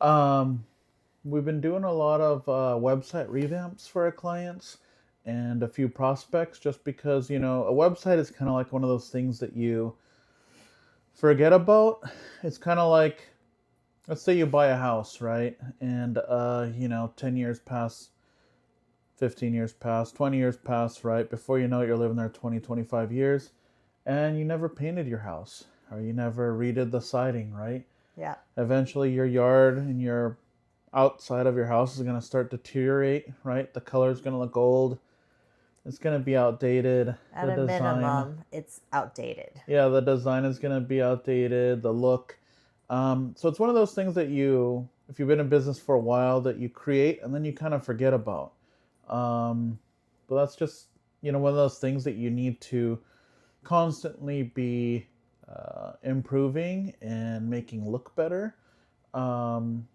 Um, we've been doing a lot of website revamps for our clients and a few prospects just because, a website is kind of like one of those things that you forget about. It's kind of like, let's say you buy a house, right? And, 10 years pass, 15 years pass, 20 years pass, right? Before you know it, you're living there 20, 25 years, and you never painted your house or you never redid the siding, right? Yeah. Eventually, your yard and your outside of your house is going to start to deteriorate, right? The color is going to look old. It's going to be outdated. At The a design, minimum, it's outdated. yeah, the design is going to be outdated. The look. So it's one of those things that if you've been in business for a while, that you create and then you kind of forget about. Um, but that's just, one of those things that you need to constantly be improving and making look better. Um,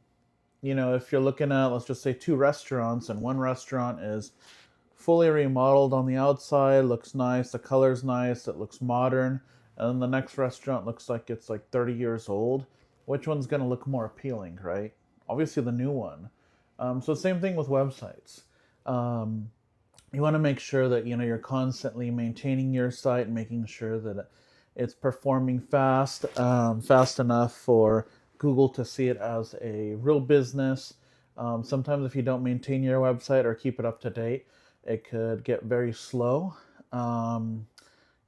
if you're looking at, let's just say, two restaurants, and one restaurant is fully remodeled on the outside, looks nice, the color's nice, it looks modern, and then the next restaurant looks like it's like 30 years old, which one's going to look more appealing, right? Obviously, the new one. So, same thing with websites. Um, you want to make sure that you're constantly maintaining your site and making sure that it's performing fast enough for Google to see it as a real business. Sometimes if you don't maintain your website or keep it up to date, it could get very slow. um,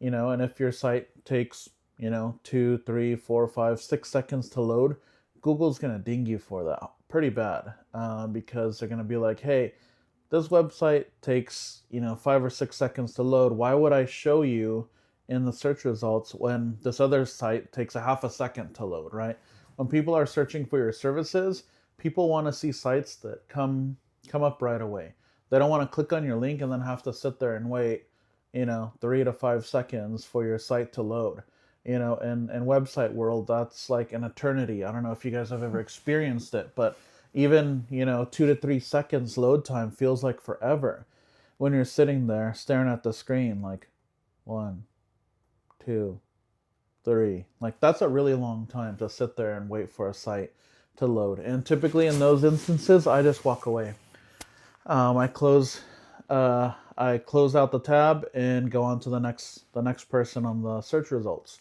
and if your site takes 2, 3, 4, 5, 6 seconds to load, Google's going to ding you for that pretty bad, because they're going to be like, hey, this website takes 5 or 6 seconds to load. Why would I show you in the search results when this other site takes a half a second to load, right? When people are searching for your services, people want to see sites that come up right away. They don't want to click on your link and then have to sit there and wait 3 to 5 seconds for your site to load. In website world, that's like an eternity. I don't know if you guys have ever experienced it, but even 2 to 3 seconds load time feels like forever when you're sitting there staring at the screen, like 1, 2, 3. Like, that's a really long time to sit there and wait for a site to load. And typically in those instances, I just walk away. I close out the tab and go on to the next person on the search results.